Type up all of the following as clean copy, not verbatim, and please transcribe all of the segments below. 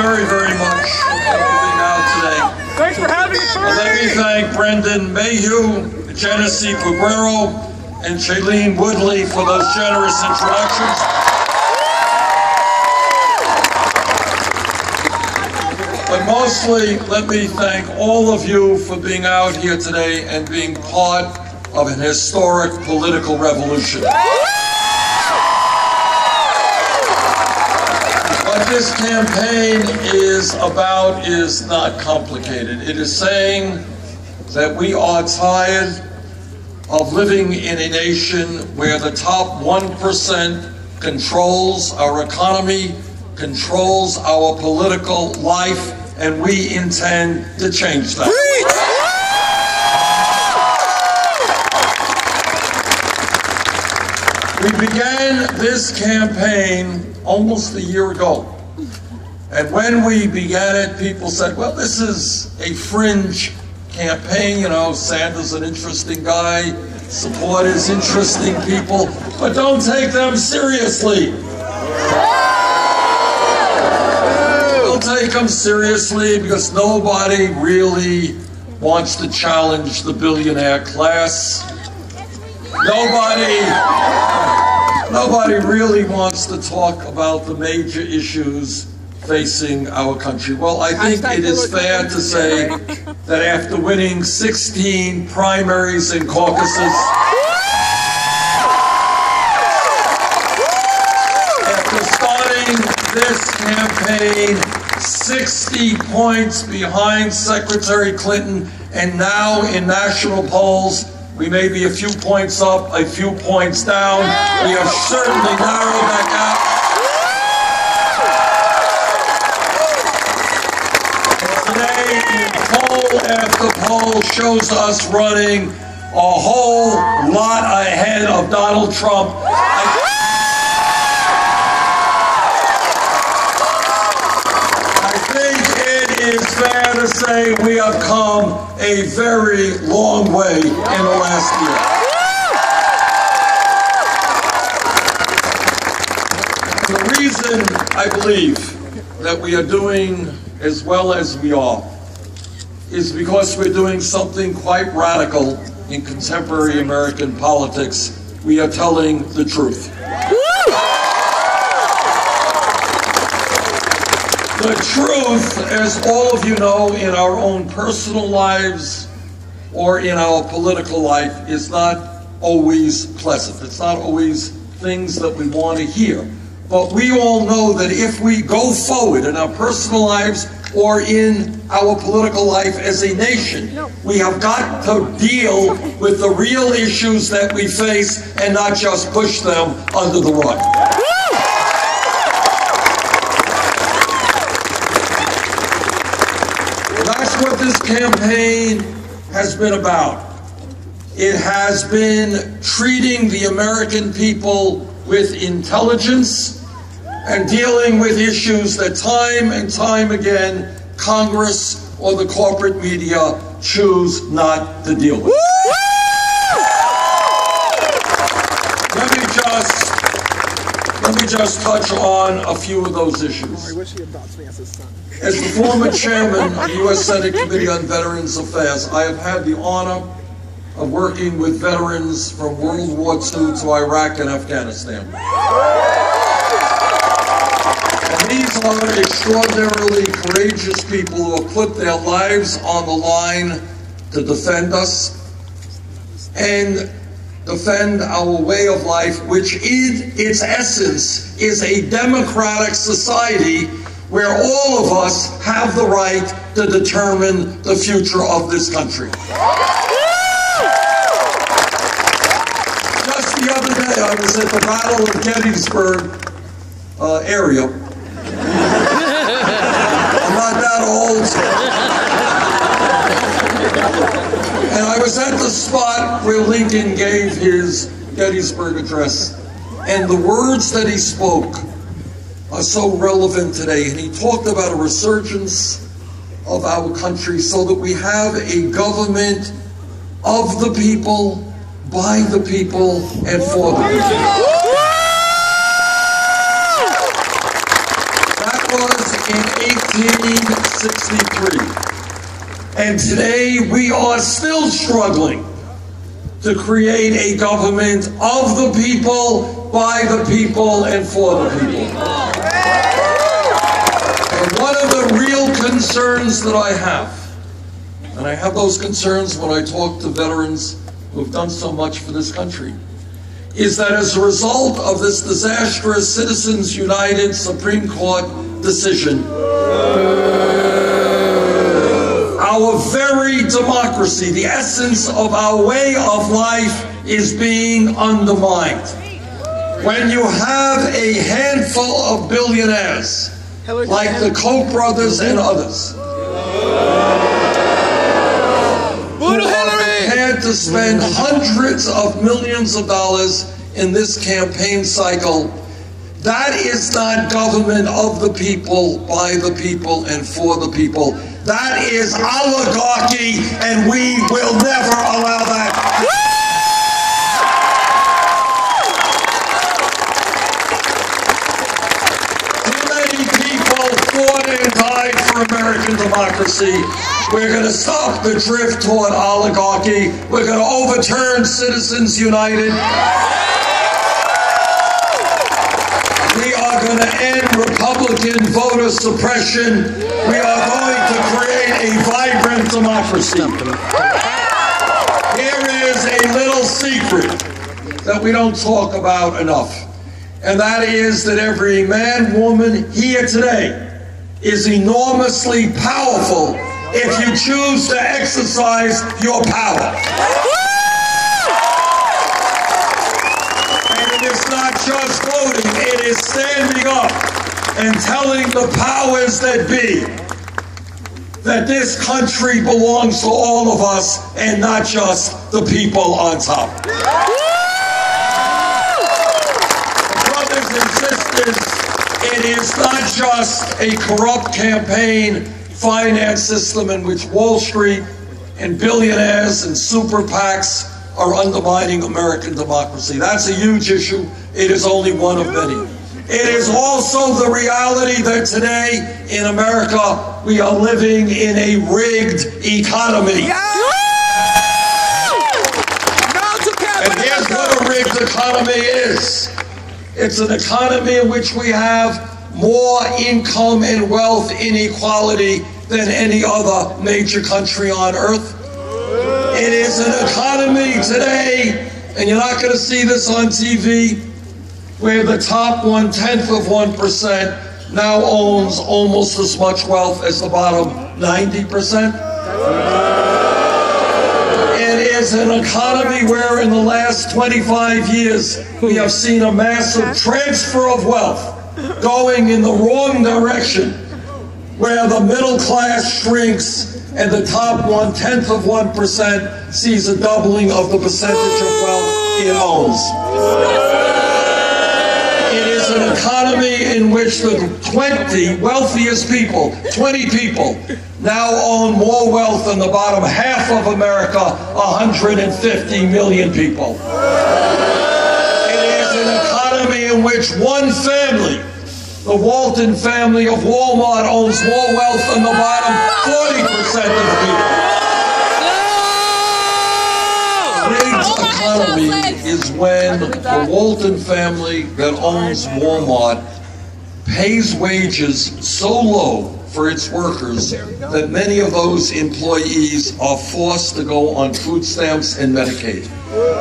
very, very much for being out today. Thanks for having me. Let me thank Brendan Mayhew, Genesee Cabrero, and Shailene Woodley for those generous introductions. But mostly, let me thank all of you for being out here today and being part of an historic political revolution. What this campaign is about is not complicated. It is saying that we are tired of living in a nation where the top 1% controls our economy, controls our political life, and we intend to change that. We began this campaign almost a year ago. And when we began it, people said, well, this is a fringe campaign. You know, Sanders an interesting guy, supporters interesting people, but don't take them seriously. Don't take them seriously because nobody really wants to challenge the billionaire class. Nobody really wants to talk about the major issues facing our country. Well, I think it is fair to say that after winning 16 primaries and caucuses, after starting this campaign 60 points behind Secretary Clinton, and now in national polls, we may be a few points up, a few points down. We have certainly narrowed that gap. And today, poll after poll shows us running a whole lot ahead of Donald Trump. I think it is fair to say we have come a very long way in the last year. The reason I believe that we are doing as well as we are is because we're doing something quite radical in contemporary American politics. We are telling the truth. The truth, as all of you know, in our own personal lives or in our political life, is not always pleasant. It's not always things that we want to hear. But we all know that if we go forward in our personal lives or in our political life as a nation, we have got to deal with the real issues that we face and not just push them under the rug. That's what this campaign has been about. It has been treating the American people with intelligence and dealing with issues that time and time again Congress or the corporate media choose not to deal with. Let me just touch on a few of those issues. As the former chairman of the U.S. Senate Committee on Veterans Affairs, I have had the honor of working with veterans from World War II to Iraq and Afghanistan. And these are extraordinarily courageous people who have put their lives on the line to defend us and defend our way of life, which in its essence is a democratic society where all of us have the right to determine the future of this country. Just the other day, I was at the Battle of Gettysburg area. I'm not that old. And I was at the spot where Lincoln gave his Gettysburg address. And the words that he spoke are so relevant today. And he talked about a resurgence of our country so that we have a government of the people, by the people, and for the people. That was in 1963. And today we are still struggling to create a government of the people, by the people, and for the people. And one of the real concerns that I have, and I have those concerns when I talk to veterans who have done so much for this country, is that as a result of this disastrous Citizens United Supreme Court decision, our very democracy, the essence of our way of life, is being undermined. When you have a handful of billionaires, like the Koch brothers and others, who are prepared to spend hundreds of millions of dollars in this campaign cycle, that is not government of the people, by the people, and for the people. That is oligarchy, and we will never allow that. Too many people fought and died for American democracy. We're going to stop the drift toward oligarchy. We're going to overturn Citizens United. We are going to end Republican voter suppression. We are going to create a vibrant democracy. Here is a little secret that we don't talk about enough, and that is that every man, woman here today is enormously powerful if you choose to exercise your power. And it is not just voting, it is standing up and telling the powers that be that this country belongs to all of us and not just the people on top. Brothers and sisters, it is not just a corrupt campaign finance system in which Wall Street and billionaires and super PACs are undermining American democracy. That's a huge issue. It is only one of many. It is also the reality that today in America we are living in a rigged economy. And here's what a rigged economy is. It's an economy in which we have more income and wealth inequality than any other major country on earth. It is an economy today, and you're not going to see this on TV, where the top 1/10 of 1% now owns almost as much wealth as the bottom 90%. It is an economy where in the last 25 years we have seen a massive transfer of wealth going in the wrong direction, where the middle class shrinks and the top 1/10 of 1% sees a doubling of the percentage of wealth it owns. It is an economy in which the 20 wealthiest people, 20 people, now own more wealth than the bottom half of America, 150 million people. It is an economy in which one family, the Walton family of Walmart, owns more wealth than the bottom 40% of the people. Rigged economy is when the Walton family that owns Walmart pays wages so low for its workers that many of those employees are forced to go on food stamps and Medicaid.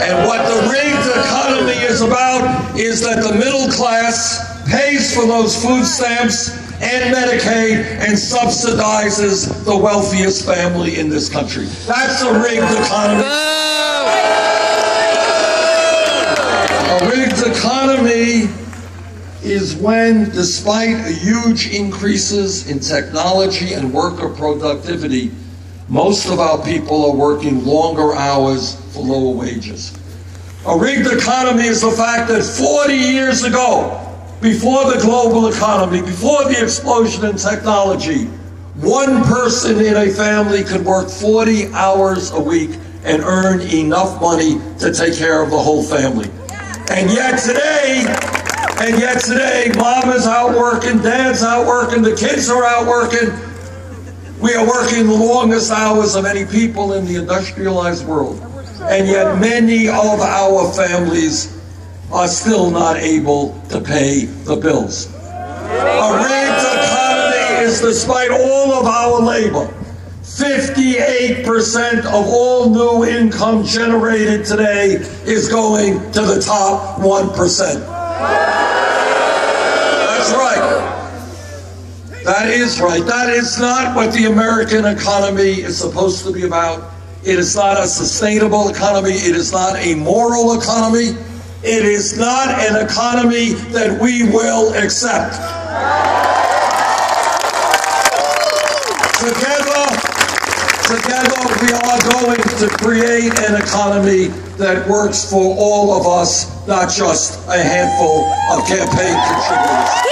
And what the rigged economy is about is that the middle class pays for those food stamps and Medicaid and subsidizes the wealthiest family in this country. That's a rigged economy. A rigged economy is when, despite huge increases in technology and worker productivity, most of our people are working longer hours for lower wages. A rigged economy is the fact that 40 years ago, before the global economy, before the explosion in technology, one person in a family could work 40 hours a week and earn enough money to take care of the whole family. And yet today, And yet today, mom is out working, dad's out working, the kids are out working. We are working the longest hours of any people in the industrialized world. And yet many of our families are still not able to pay the bills. A rigged economy is, despite all of our labor, 58% of all new income generated today is going to the top 1%. That's right. That is right. That is not what the American economy is supposed to be about. It is not a sustainable economy. It is not a moral economy. It is not an economy that we will accept. Together, we are going to create an economy that works for all of us, not just a handful of campaign contributors.